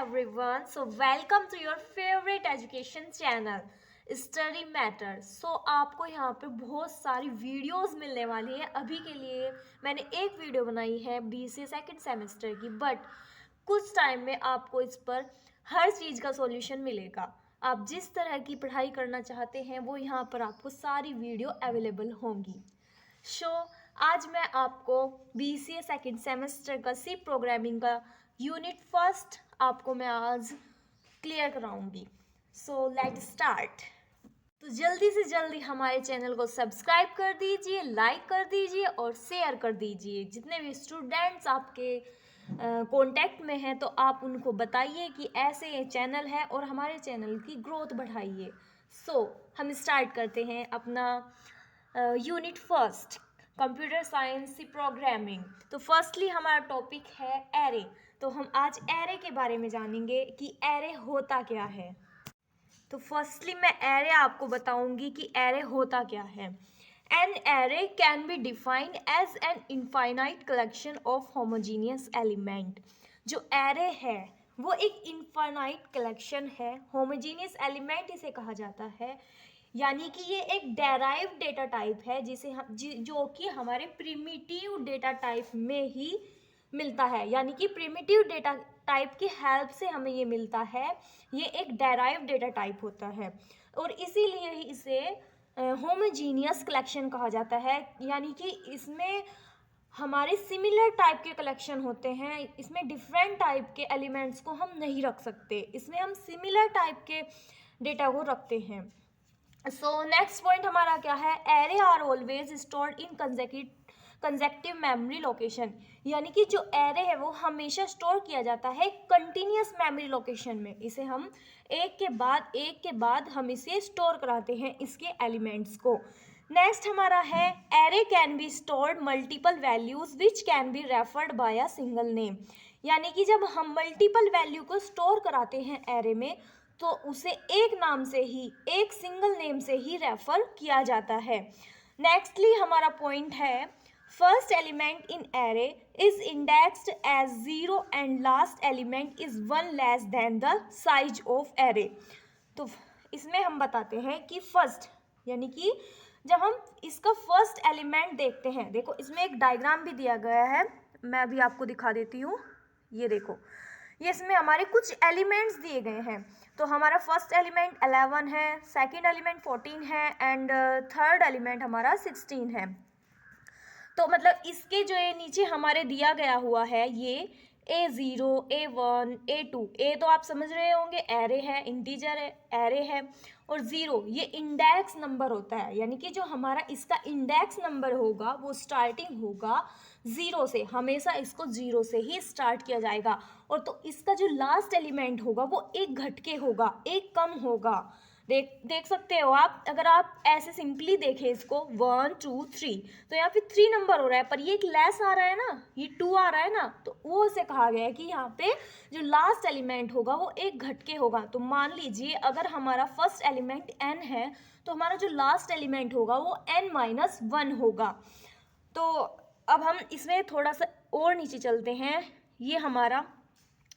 everyone. So welcome to your favorite education channel study matter. आपको यहाँ पे बहुत सारी वीडियोस मिलने वाली हैं. अभी के लिए मैंने एक वीडियो बनाई है BCA सेकंड सेमेस्टर की, बट कुछ टाइम में आपको इस पर हर चीज़ का सॉल्यूशन मिलेगा. आप जिस तरह की पढ़ाई करना चाहते हैं वो यहाँ पर आपको सारी वीडियो अवेलेबल होंगी. आज मैं आपको BCA सेकंड सेमेस्टर का सी प्रोग्रामिंग का यूनिट फर्स्ट आपको मैं आज क्लियर कराऊंगी. Let start. तो जल्दी से जल्दी हमारे चैनल को सब्सक्राइब कर दीजिए, लाइक कर दीजिए और शेयर कर दीजिए. जितने भी स्टूडेंट्स आपके कांटेक्ट में हैं तो आप उनको बताइए कि ऐसे ये चैनल है और हमारे चैनल की ग्रोथ बढ़ाइए. हम स्टार्ट करते हैं अपना unit first computer science programming. तो फर्स्टली हमारा टॉपिक है एरे. तो हम आज एरे के बारे में जानेंगे कि एरे होता क्या है. तो फर्स्टली मैं एरे आपको बताऊंगी कि एरे होता क्या है. An array can be defined as an infinite collection of homogeneous element. जो एरे है वो एक इनफाइनाइट कलेक्शन है. होमोजीनियस एलिमेंट इसे कहा जाता है, यानी कि ये एक डेराइव्ड डेटा टाइप है जिसे हम जो कि हमारे प्रिमिटिव डेटा टाइप में ही मिलता है. यानी कि प्रिमिटिव डेटा टाइप की हेल्प से हमें ये मिलता है. ये एक डेराइव्ड डेटा टाइप होता है और इसीलिए ही इसे होमोजीनियस कलेक्शन कहा जाता है. यानी कि इसमें हमारे सिमिलर टाइप के कलेक्शन होते हैं. इसमें डिफरेंट टाइप के एलिमेंट्स को हम नहीं रख सकते. इसमें हम सिमिलर टाइप के डेटा को रखते हैं. नेक्स्ट पॉइंट हमारा क्या है. Array are always stored in conjunctive memory location. यानी कि जो एरे है वो हमेशा स्टोर किया जाता है कंटिन्यूस मेमोरी लोकेशन में. इसे हम एक के बाद हम इसे स्टोर कराते हैं इसके एलिमेंट्स को. नेक्स्ट हमारा है array can be stored multiple values which can be referred by a single name. यानी कि जब हम मल्टीपल वैल्यू को स्टोर कराते हैं एरे में तो उसे एक नाम से ही, एक सिंगल नेम से ही रेफर किया जाता है. नेक्स्टली हमारा पॉइंट है first element in array is indexed as 0 and last element is 1 less than the size of array. तो इसमें हम बताते हैं कि फर्स्ट यानी कि जब हम इसका फर्स्ट एलिमेंट देखते हैं, देखो इसमें एक डायग्राम भी दिया गया है, मैं अभी आपको दिखा देती हूँ. ये देखो, ये इसमें हमारे कुछ एलिमेंट्स दिए गए हैं. तो हमारा फर्स्ट एलिमेंट 11 है, सेकंड एलिमेंट 14 है एंड थर्ड एलिमेंट हमारा 16 है. तो मतलब इसके जो ये नीचे हमारे दिया गया हुआ है ये A0, A1, A2. ए तो आप समझ रहे होंगे एरे है, इंटीजर है, एरे है. और 0 ये इंडेक्स नंबर होता है. यानी कि जो हमारा इसका इंडेक्स नंबर होगा वो स्टार्टिंग होगा 0 से. हमेशा इसको 0 से ही स्टार्ट किया जाएगा. और तो इसका जो लास्ट एलिमेंट होगा वो एक घटके होगा, एक कम होगा. देख सकते हो आप. अगर आप ऐसे सिंपली देखें इसको 1 2 3 तो यहाँ पे 3 नंबर हो रहा है, पर ये एक लेस आ रहा है ना, ये 2 आ रहा है ना, तो वो उसे कहा गया है कि यहाँ पे जो लास्ट एलिमेंट होगा वो एक घटके होगा. तो मान लीजिए अगर हमारा फर्स्ट एलिमेंट n है तो हमारा जो लास्ट एलिमेंट होगा वो n-1 होगा. तो अब हम इसमें थोड़ा सा और नीचे चलते हैं. ये हमारा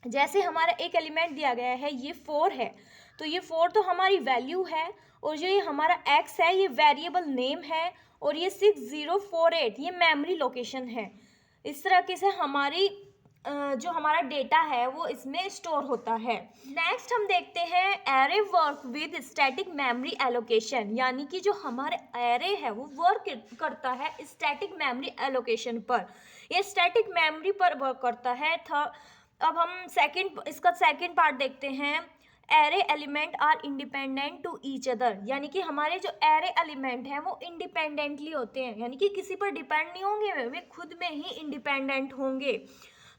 जैसे हमारा एक एलिमेंट दिया गया है ये 4 है, तो ये 4 तो हमारी वैल्यू है और जो ये हमारा x है ये वेरिएबल नेम है और ये 6048 ये मेमोरी लोकेशन है. इस तरह से हमारी जो हमारा डेटा है वो इसमें स्टोर होता है. नेक्स्ट हम देखते हैं array work with static memory allocation. यानी कि जो हमारे एरे है वो वर्क करता है स्टैटिक मेमोरी एलोकेशन पर. ये स्टैटिक मेमोरी पर वर्क करता है. अब हम इसका सेकंड पार्ट देखते हैं. Array element are independent to each other. यानी कि हमारे जो एरे एलिमेंट हैं वो इंडिपेंडेंटली होते हैं. यानी कि किसी पर डिपेंड नहीं होंगे, वे खुद में ही इंडिपेंडेंट होंगे.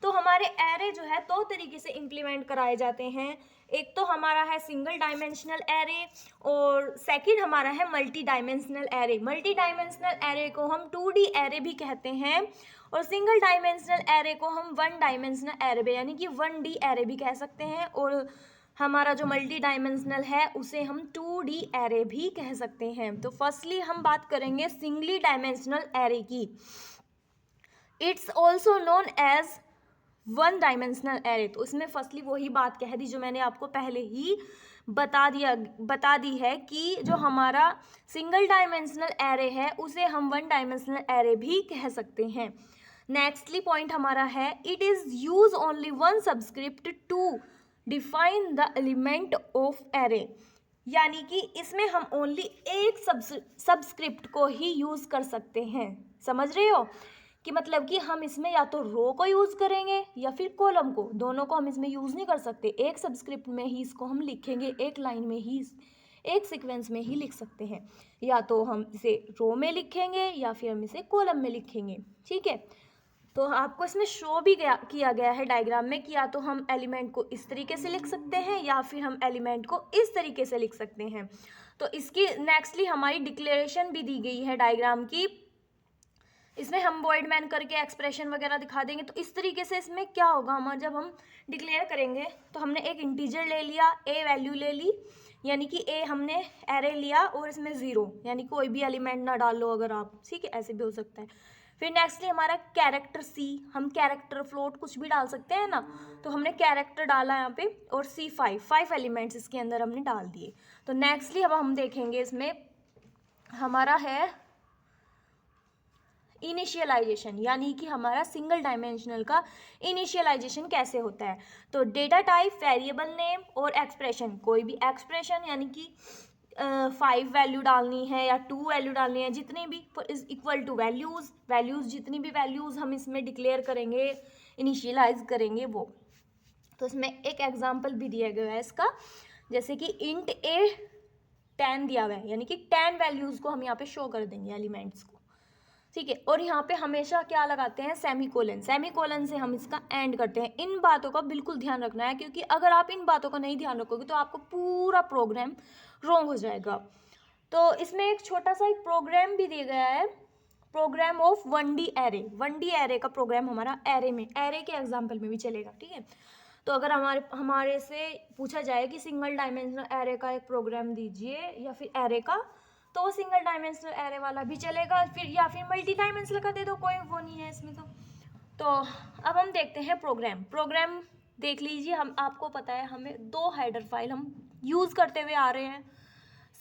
तो हमारे एरे जो है 2 तरीके से इम्प्लीमेंट कराए जाते हैं. एक तो हमारा है सिंगल डायमेंशनल एरे और सेकंड हमारा है multi dimensional array. Multi dimensional array को हम 2D एरे भी कहते हैं और सिंगल डायमेंशनल एरे को हम 1 डायमेंशनल एरे यानी कि 1D एरे भी कह सकते हैं. और हमारा जो मल्टी डायमेंशनल है उसे हम 2D एरे भी कह सकते हैं. तो फर्स्टली हम बात करेंगे सिंगली डायमेंशनल एरे की. It's also known as one dimensional array. तो इसमें फर्स्टली वही बात कह दी जो मैंने आपको पहले ही बता दी है कि जो हमारा सिंगल डायमेंशनल एरे है उसे हम वन डायमेंशनल एरे भी कह सकते हैं। नेक्स्टली पॉइंट हमारा है it is use only one subscript to define the element of array, यानी कि इसमें हम ओनली एक सबस्क्रिप्ट को ही यूज कर सकते हैं। समझ रहे हो कि मतलब कि हम इसमें या तो रो को यूज करेंगे या फिर कॉलम को, दोनों को हम इसमें यूज नहीं कर सकते। एक सबस्क्रिप्ट में ही इसको हम लिखेंगे, एक लाइन में ही, एक सीक्वेंस में ही लिख सकते हैं। या तो हम इसे रो में लिखेंगे या फिर हम इसे कॉलम में लिखेंगे। ठीक है, तो आपको इसमें शो भी किया गया है डायग्राम में कि या तो हम एलिमेंट को इस तरीके से लिख सकते हैं या फिर हम एलिमेंट को इस तरीके से लिख सकते हैं। तो इसकी नेक्स्टली हमारी डिक्लेरेशन भी दी गई है डायग्राम की। इसमें हम वॉइड मैन करके एक्सप्रेशन वगैरह दिखा देंगे। तो इस तरीके से इसमें क्या होगा, हमारा जब हम डिक्लेयर करेंगे तो हमने एक इंटीजर ले लिया, ए वैल्यू ले ली, यानी कि ए हमने एरे लिया और इसमें 0, यानी कोई भी एलिमेंट ना डाल लो अगर आप, ठीक है, ऐसे भी हो सकता है। फिर नेक्स्टली हमारा कैरेक्टर सी, हम कैरेक्टर फ्लोट कुछ भी डाल सकते हैं ना, तो हमने कैरेक्टर डाला यहाँ पे और सी 5 एलिमेंट्स इसके अंदर हमने डाल दिए। तो नेक्स्टली अब हम देखेंगे इसमें हमारा है इनिशियलाइजेशन, यानी कि हमारा सिंगल डायमेंशनल का इनिशियलाइजेशन कैसे होता है। तो डेटा टाइप, वेरिएबल नेम और एक्सप्रेशन, कोई भी एक्सप्रेशन यानी कि 5 वैल्यू डालनी है या 2 वैल्यू डालनी है, जितनी भी इज इक्वल टू वैल्यूज जितनी भी वैल्यूज हम इसमें डिक्लेयर करेंगे, इनिशियलाइज करेंगे वो। तो इसमें एक एग्जाम्पल भी दिया गया है इसका, जैसे कि इंट ए 10 दिया हुआ है, यानी कि 10 वैल्यूज को हम यहाँ पे शो कर देंगे एलिमेंट्स को। ठीक है, और यहाँ पे हमेशा क्या लगाते हैं, सेमीकोलन से हम इसका एंड करते हैं। इन बातों का बिल्कुल ध्यान रखना है, क्योंकि अगर आप इन बातों का नहीं ध्यान रखोगे तो आपको पूरा प्रोग्राम रॉन्ग हो जाएगा। तो इसमें एक छोटा सा एक प्रोग्राम भी दिया गया है, प्रोग्राम ऑफ 1D एरे का प्रोग्राम हमारा एरे के एग्जाम्पल में भी चलेगा। ठीक है, तो अगर हमारे से पूछा जाए कि सिंगल डायमेंशनल एरे का एक प्रोग्राम दीजिए या फिर एरे का, तो वो सिंगल डायमेंशनल एरे वाला भी चलेगा, फिर या फिर मल्टी डायमेंशनल का दे दो, कोई वो नहीं है इसमें। तो अब हम देखते हैं प्रोग्राम देख लीजिए। हम आपको पता है हमें 2 हेडर फाइल हम यूज़ करते हुए आ रहे हैं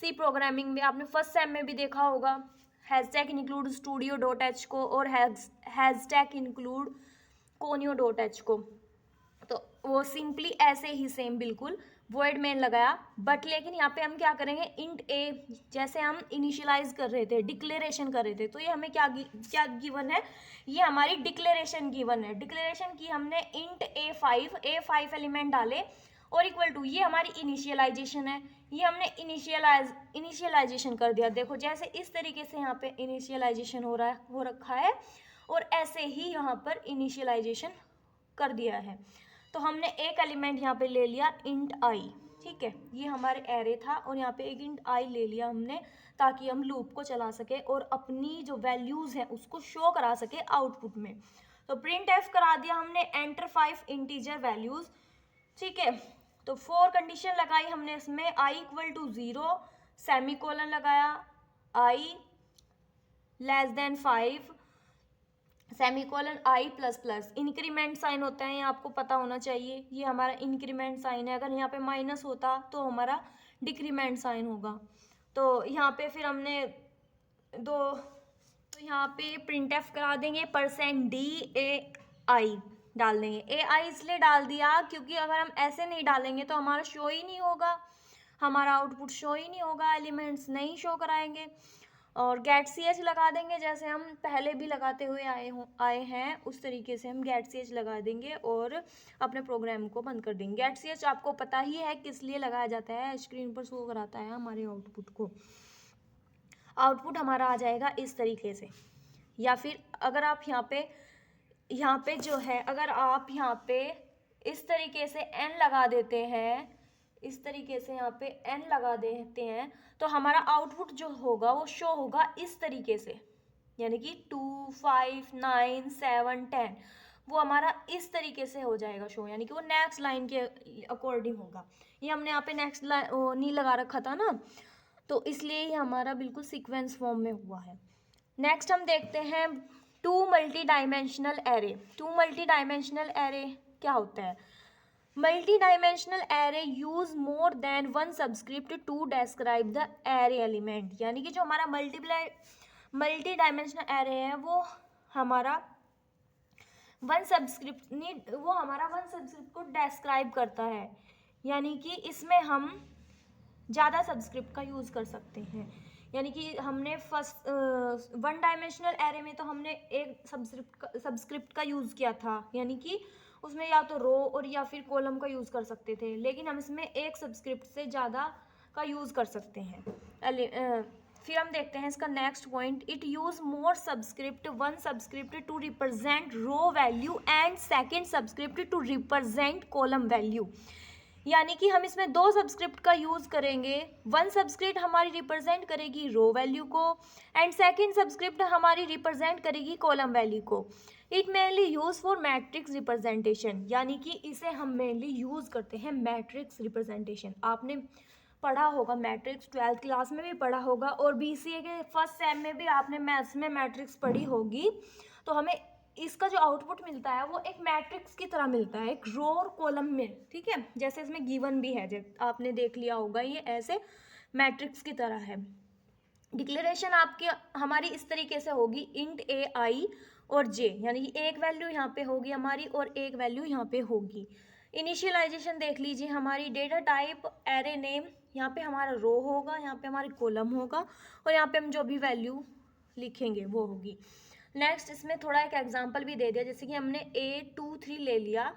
सी प्रोग्रामिंग में। आपने फर्स्ट सेम में भी देखा होगा, हैशटैग इंक्लूड studio.h को और हैशटैग इंक्लूड conio.h को। तो वो सिंपली ऐसे ही सेम बिल्कुल वॉइड मेन लगाया, बट लेकिन यहाँ पे हम क्या करेंगे, इंट ए, जैसे हम इनिशियलाइज कर रहे थे, डिक्लेरेशन कर रहे थे, तो ये हमें क्या गिवन है, ये हमारी डिक्लेरेशन गिवन है। डिक्लेरेशन की हमने इंट ए 5 एलिमेंट डाले और इक्वल टू, ये हमारी इनिशियलाइजेशन है, ये हमने इनिशियलाइजेशन कर दिया। देखो जैसे इस तरीके से यहाँ पे इनिशियलाइजेशन हो रखा है और ऐसे ही यहाँ पर इनिशियलाइजेशन कर दिया है। तो हमने एक एलिमेंट यहाँ पे ले लिया इंट आई, ठीक है, ये हमारे एरे था और यहाँ पे एक इंट आई ले लिया हमने, ताकि हम लूप को चला सके और अपनी जो वैल्यूज हैं उसको शो करा सके आउटपुट में। तो प्रिंट एफ करा दिया हमने, एंटर 5 इंटीजर वैल्यूज। ठीक है, तो 4 कंडीशन लगाई हमने इसमें, आई इक्वल टू 0, सेमीकोलन लगाया, आई लेस देन 5, सेमीकोलन आई प्लस प्लस, इंक्रीमेंट साइन होता है, ये आपको पता होना चाहिए, ये हमारा इंक्रीमेंट साइन है। अगर यहाँ पे माइनस होता तो हमारा डिक्रीमेंट साइन होगा। तो यहाँ पे फिर हमने तो यहाँ पे प्रिंट एफ करा देंगे, %DAI डाल देंगे। AI इसलिए डाल दिया क्योंकि अगर हम ऐसे नहीं डालेंगे तो हमारा शो ही नहीं होगा, हमारा आउटपुट शो ही नहीं होगा, एलिमेंट्स नहीं शो कराएंगे। और गेट ch लगा देंगे, जैसे हम पहले भी लगाते हुए आए हैं उस तरीके से हम गेट ch लगा देंगे और अपने प्रोग्राम को बंद कर देंगे। गेट ch आपको पता ही है किस लिए लगाया जाता है, स्क्रीन पर शो कराता है हमारे आउटपुट को। आउटपुट हमारा आ जाएगा इस तरीके से। या फिर अगर आप यहाँ पे जो है, अगर आप यहाँ पे इस तरीके से n लगा देते हैं, इस तरीके से यहाँ पे n लगा देते हैं, तो हमारा आउटपुट जो होगा वो शो होगा इस तरीके से, यानी कि 2, 5, 9, 7, 10, वो हमारा इस तरीके से हो जाएगा शो, यानी कि वो नेक्स्ट लाइन के अकॉर्डिंग होगा। ये हमने यहाँ पे नेक्स्ट लाइन नहीं लगा रखा था ना, तो इसलिए ये हमारा बिल्कुल सीक्वेंस फॉर्म में हुआ है। नेक्स्ट हम देखते हैं two multi dimensional array. Two multi dimensional array क्या होता है? Multi dimensional array use more than one subscript to describe the array element. यानी कि जो हमारा मल्टी डायमेंशनल एरे है वो हमारा वन सबस्क्रिप्ट को डिस्क्राइब करता है। यानी कि इसमें हम ज़्यादा सबस्क्रिप्ट का यूज़ कर सकते हैं। यानी कि हमने फर्स्ट वन डायमेंशनल एरे में तो हमने एक सबस्क्रिप्ट का यूज़ किया था, यानी कि उसमें या तो रो और या फिर कॉलम का यूज़ कर सकते थे, लेकिन हम इसमें एक सबस्क्रिप्ट से ज़्यादा का यूज़ कर सकते हैं। फिर हम देखते हैं इसका next point, it use more subscript, one subscript to represent row value and second subscript to represent column value. यानी कि हम इसमें दो सबस्क्रिप्ट का यूज़ करेंगे। वन सबस्क्रिप्ट हमारी रिप्रेजेंट करेगी रो वैल्यू को एंड सेकंड सबस्क्रिप्ट हमारी रिप्रेजेंट करेगी कॉलम वैल्यू को। It mainly use for matrix representation. यानी कि इसे हम मेनली यूज़ करते हैं मैट्रिक्स रिप्रेजेंटेशन। आपने पढ़ा होगा मैट्रिक्स, 12th क्लास में भी पढ़ा होगा और BCA के फर्स्ट सेम में भी आपने मैथ्स में मैट्रिक्स पढ़ी होगी। तो हमें इसका जो आउटपुट मिलता है वो एक मैट्रिक्स की तरह मिलता है, एक रो और कॉलम में, ठीक है। जैसे इसमें गिवन भी है, जैसे आपने देख लिया होगा, ये ऐसे मैट्रिक्स की तरह है। डिक्लेरेशन आपकी हमारी इस तरीके से होगी, इंट a i और j, यानी कि एक वैल्यू यहाँ पे होगी हमारी और एक वैल्यू यहाँ पे होगी। इनिशियलाइजेशन देख लीजिए हमारी, डेटा टाइप एरे नेम, यहाँ पे हमारा रो होगा, यहाँ पे हमारी कॉलम होगा और यहाँ पे हम जो भी वैल्यू लिखेंगे वो होगी। नेक्स्ट इसमें थोड़ा एक एग्जांपल भी दे दिया, जैसे कि हमने a 2 3 ले लिया,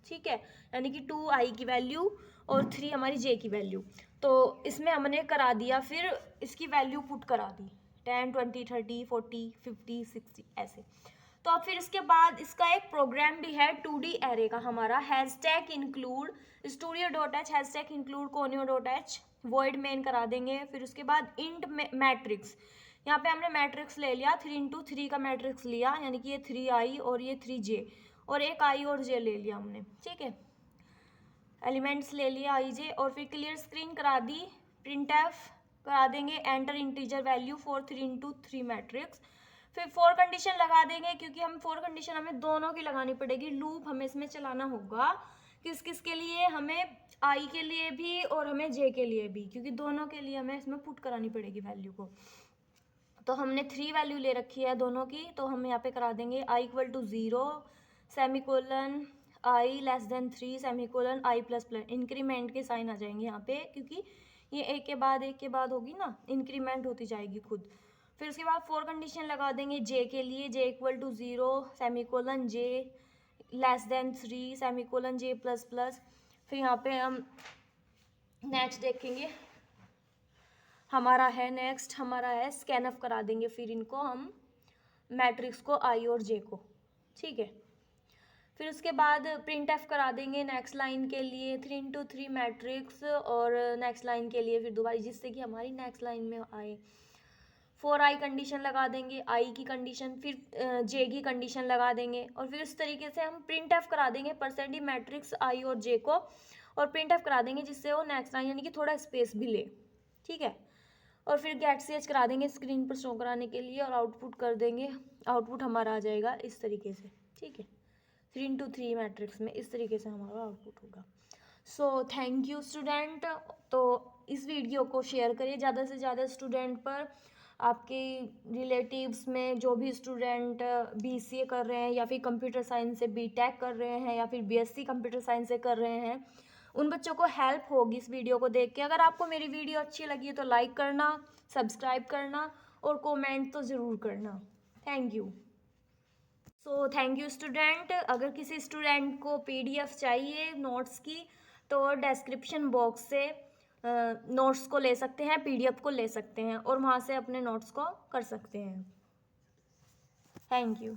ठीक है, यानी कि 2 i की वैल्यू और 3 हमारी j की वैल्यू। तो इसमें हमने करा दिया, फिर इसकी वैल्यू पुट करा दी 10 20 30 40 50 60 ऐसे। तो अब फिर इसके बाद इसका एक प्रोग्राम भी है 2D एरे का हमारा, hashtag include studio.h hashtag include conio.h void main करा देंगे। फिर उसके बाद इंट मैट्रिक्स, यहाँ पे हमने मैट्रिक्स ले लिया 3 इंटू 3 का मैट्रिक्स लिया, यानी कि ये 3i और ये 3j और एक i और j ले लिया हमने, ठीक है, एलिमेंट्स ले लिया i j। और फिर क्लियर स्क्रीन करा दी, printf करा देंगे, enter integer value for 3 into 3 matrix. फिर फॉर कंडीशन लगा देंगे, क्योंकि हम फॉर कंडीशन हमें दोनों की लगानी पड़ेगी, लूप हमें इसमें चलाना होगा किस किस के लिए, हमें i के लिए भी और हमें j के लिए भी, क्योंकि दोनों के लिए हमें इसमें पुट करानी पड़ेगी वैल्यू को। तो हमने 3 वैल्यू ले रखी है दोनों की, तो हम यहाँ पे करा देंगे i equal to 0 semicolon i less than 3 semicolon i plus plus, increment के साइन आ जाएंगे यहाँ पे, क्योंकि ये एक के बाद होगी ना, इंक्रीमेंट होती जाएगी खुद। फिर उसके बाद फॉर कंडीशन लगा देंगे j के लिए, j equal to 0 semicolon j less than 3 semicolon j plus plus. फिर यहाँ पे हम नेक्स्ट देखेंगे, हमारा है स्कैनअप करा देंगे फिर इनको हम मैट्रिक्स को i और j को, ठीक है। फिर उसके बाद प्रिंट एफ करा देंगे नेक्स्ट लाइन के लिए 3 इंटू 3 मैट्रिक्स और नेक्स्ट लाइन के लिए फिर दोबारा, जिससे कि हमारी नेक्स्ट लाइन में आए। 4i कंडीशन लगा देंगे, i की कंडीशन, फिर j की कंडीशन लगा देंगे और फिर इस तरीके से हम प्रिंट एफ करा देंगे परसेंट मैट्रिक्स i और j को और प्रिंट एफ करा देंगे, जिससे वो नेक्स्ट लाइन यानी कि थोड़ा स्पेस भी ले, ठीक है। और फिर गेट ch करा देंगे स्क्रीन पर शो कराने के लिए और आउटपुट कर देंगे, आउटपुट हमारा आ जाएगा इस तरीके से, ठीक है, 3 इंटू 3 मैट्रिक्स में इस तरीके से हमारा आउटपुट होगा। So thank you student. तो इस वीडियो को शेयर करिए ज़्यादा से ज़्यादा स्टूडेंट पर, आपके रिलेटिव्स में जो भी स्टूडेंट BCA कर रहे हैं या फिर कंप्यूटर साइंस से BTech कर रहे हैं या फिर BSc कंप्यूटर साइंस से कर रहे हैं, उन बच्चों को हेल्प होगी इस वीडियो को देख के। अगर आपको मेरी वीडियो अच्छी लगी है तो लाइक करना, सब्सक्राइब करना और कमेंट तो ज़रूर करना। Thank you. So thank you student. अगर किसी स्टूडेंट को PDF चाहिए नोट्स की तो डिस्क्रिप्शन बॉक्स से नोट्स को ले सकते हैं, PDF को ले सकते हैं और वहाँ से अपने नोट्स को कर सकते हैं। Thank you.